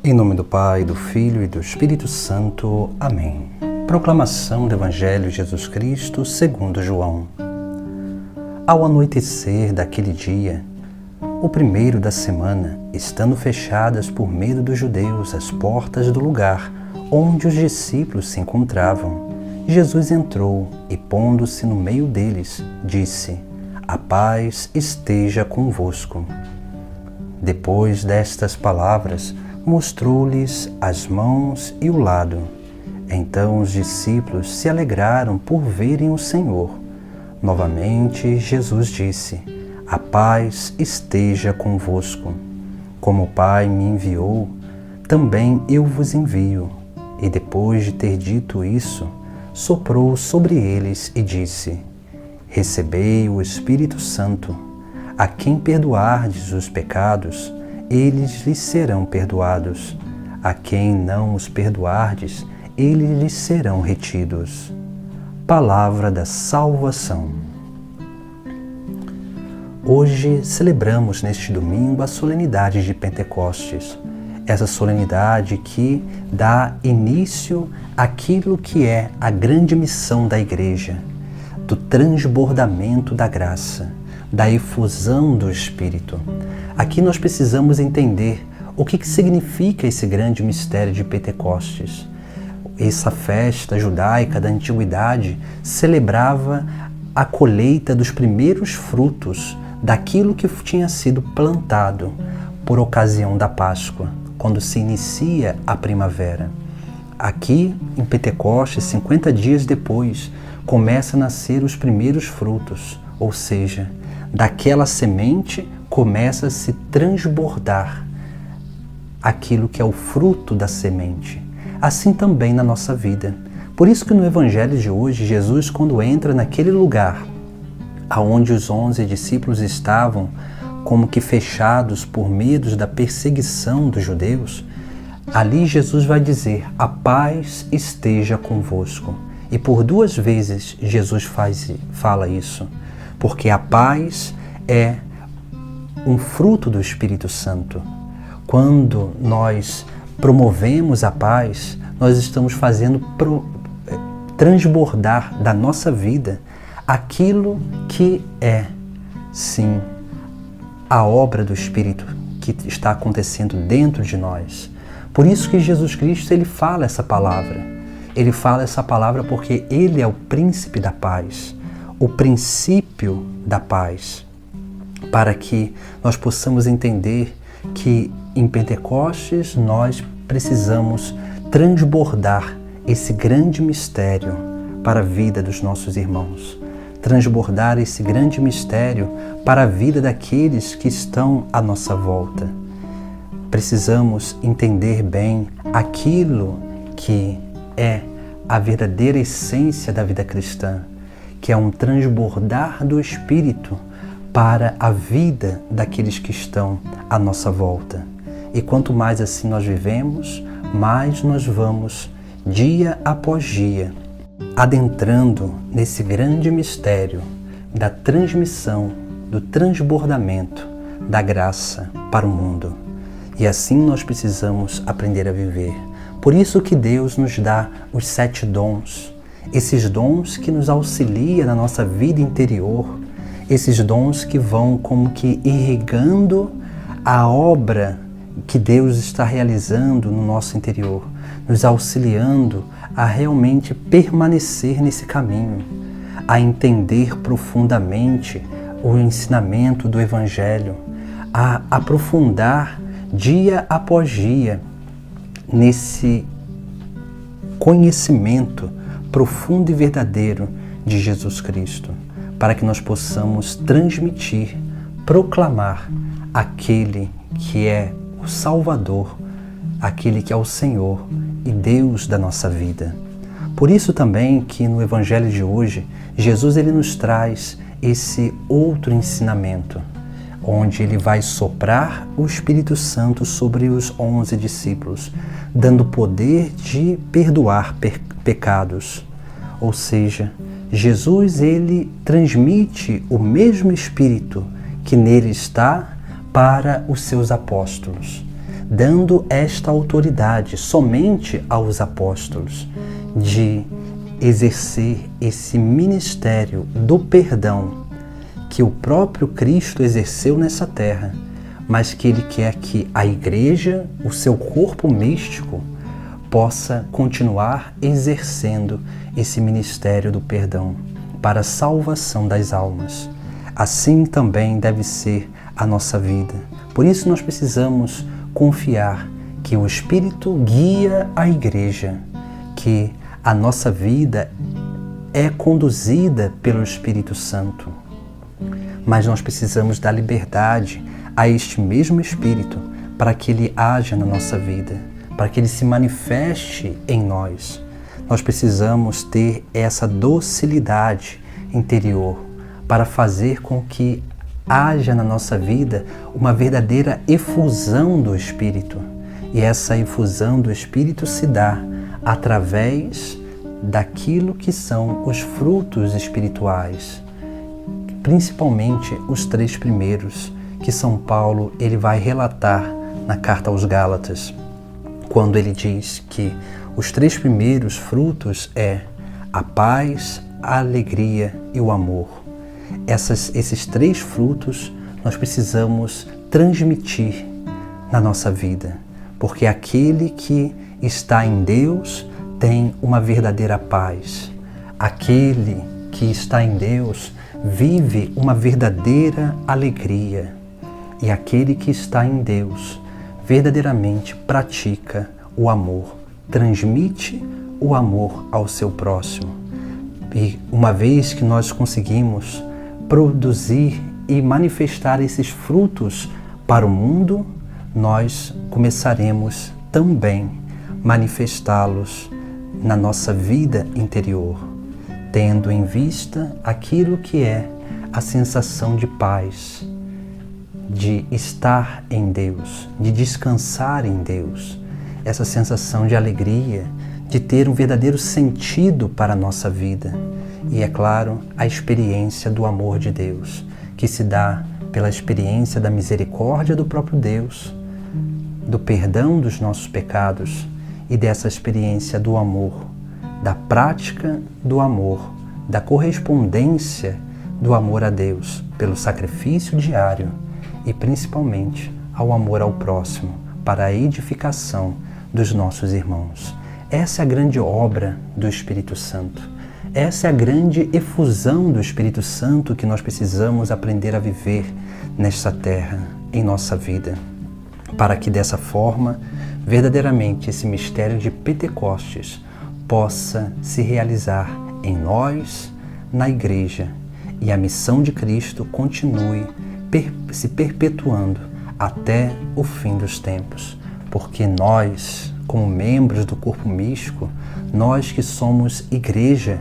Em nome do Pai, do Filho e do Espírito Santo. Amém. Proclamação do Evangelho de Jesus Cristo segundo João. Ao anoitecer daquele dia, o primeiro da semana, estando fechadas por medo dos judeus as portas do lugar onde os discípulos se encontravam, Jesus entrou e, pondo-se no meio deles, disse: A paz esteja convosco. Depois destas palavras, mostrou-lhes as mãos e o lado. Então os discípulos se alegraram por verem o Senhor. Novamente Jesus disse: A paz esteja convosco. Como o Pai me enviou, também eu vos envio. E depois de ter dito isso, soprou sobre eles e disse: Recebei o Espírito Santo. A quem perdoardes os pecados, eles lhes serão perdoados. A quem não os perdoardes, eles lhes serão retidos. Palavra da salvação. Hoje celebramos neste domingo a solenidade de Pentecostes. Essa solenidade que dá início àquilo que é a grande missão da Igreja, do transbordamento da graça, da efusão do Espírito. Aqui nós precisamos entender o que significa esse grande mistério de Pentecostes. Essa festa judaica da antiguidade celebrava a colheita dos primeiros frutos daquilo que tinha sido plantado por ocasião da Páscoa, quando se inicia a primavera. Aqui, em Pentecostes, 50 dias depois, começa a nascer os primeiros frutos, ou seja, daquela semente começa a se transbordar aquilo que é o fruto da semente. Assim também na nossa vida. Por isso que no Evangelho de hoje, Jesus, quando entra naquele lugar aonde os 11 discípulos estavam como que fechados por medos da perseguição dos judeus, ali Jesus vai dizer: a paz esteja convosco. E por 2 vezes Jesus fala isso, porque a paz é um fruto do Espírito Santo. Quando nós promovemos a paz, nós estamos fazendo transbordar da nossa vida aquilo que é, sim, a obra do Espírito que está acontecendo dentro de nós. Por isso que Jesus Cristo, ele fala essa palavra. Ele fala essa palavra porque ele é o príncipe da paz, o princípio da paz, para que nós possamos entender que em Pentecostes nós precisamos transbordar esse grande mistério para a vida dos nossos irmãos, transbordar esse grande mistério para a vida daqueles que estão à nossa volta. Precisamos entender bem aquilo que é a verdadeira essência da vida cristã, que é um transbordar do Espírito para a vida daqueles que estão à nossa volta. E quanto mais assim nós vivemos, mais nós vamos, dia após dia, adentrando nesse grande mistério da transmissão, do transbordamento da graça para o mundo. E assim nós precisamos aprender a viver. Por isso que Deus nos dá os 7 dons, esses dons que nos auxiliam na nossa vida interior, esses dons que vão como que irrigando a obra que Deus está realizando no nosso interior, nos auxiliando a realmente permanecer nesse caminho, a entender profundamente o ensinamento do Evangelho, a aprofundar dia após dia nesse conhecimento profundo e verdadeiro de Jesus Cristo, para que nós possamos transmitir, proclamar aquele que é o Salvador, aquele que é o Senhor e Deus da nossa vida. Por isso também que no Evangelho de hoje, Jesus ele nos traz esse outro ensinamento, onde ele vai soprar o Espírito Santo sobre os 11 discípulos, dando poder de perdoar pecados. Ou seja, Jesus ele transmite o mesmo Espírito que nele está para os seus apóstolos, dando esta autoridade somente aos apóstolos de exercer esse ministério do perdão que o próprio Cristo exerceu nessa terra, mas que Ele quer que a Igreja, o seu corpo místico, possa continuar exercendo esse ministério do perdão para a salvação das almas. Assim também deve ser a nossa vida. Por isso nós precisamos confiar que o Espírito guia a Igreja, que a nossa vida é conduzida pelo Espírito Santo. Mas nós precisamos dar liberdade a este mesmo Espírito para que Ele haja na nossa vida, para que Ele se manifeste em nós. Nós precisamos ter essa docilidade interior para fazer com que haja na nossa vida uma verdadeira efusão do Espírito. E essa efusão do Espírito se dá através daquilo que são os frutos espirituais, principalmente os 3 primeiros, que São Paulo ele vai relatar na carta aos Gálatas, quando ele diz que os 3 primeiros frutos é a paz, a alegria e o amor. Esses 3 frutos nós precisamos transmitir na nossa vida, porque aquele que está em Deus tem uma verdadeira paz. Aquele que está em Deus vive uma verdadeira alegria. E aquele que está em Deus verdadeiramente pratica o amor, transmite o amor ao seu próximo. E uma vez que nós conseguimos produzir e manifestar esses frutos para o mundo, nós começaremos também manifestá-los na nossa vida interior, tendo em vista aquilo que é a sensação de paz, de estar em Deus, de descansar em Deus, essa sensação de alegria, de ter um verdadeiro sentido para a nossa vida. E, é claro, a experiência do amor de Deus, que se dá pela experiência da misericórdia do próprio Deus, do perdão dos nossos pecados e dessa experiência do amor, da prática do amor, da correspondência do amor a Deus pelo sacrifício diário e principalmente ao amor ao próximo, para a edificação dos nossos irmãos. Essa é a grande obra do Espírito Santo. Essa é a grande efusão do Espírito Santo que nós precisamos aprender a viver nesta terra, em nossa vida, para que dessa forma, verdadeiramente, esse mistério de Pentecostes possa se realizar em nós, na Igreja, e a missão de Cristo continue se perpetuando até o fim dos tempos, porque nós, como membros do corpo místico, nós que somos Igreja,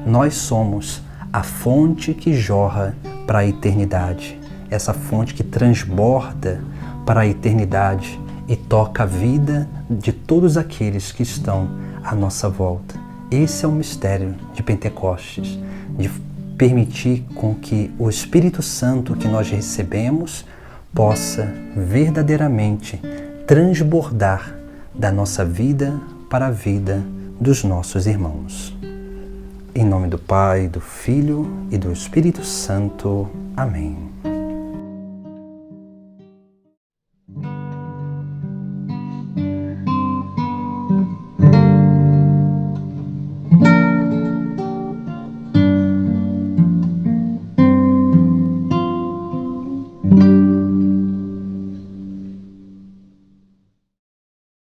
nós somos a fonte que jorra para a eternidade, essa fonte que transborda para a eternidade e toca a vida de todos aqueles que estão à nossa volta. Esse é o mistério de Pentecostes, de permitir com que o Espírito Santo que nós recebemos possa verdadeiramente transbordar da nossa vida para a vida dos nossos irmãos. Em nome do Pai, do Filho e do Espírito Santo. Amém.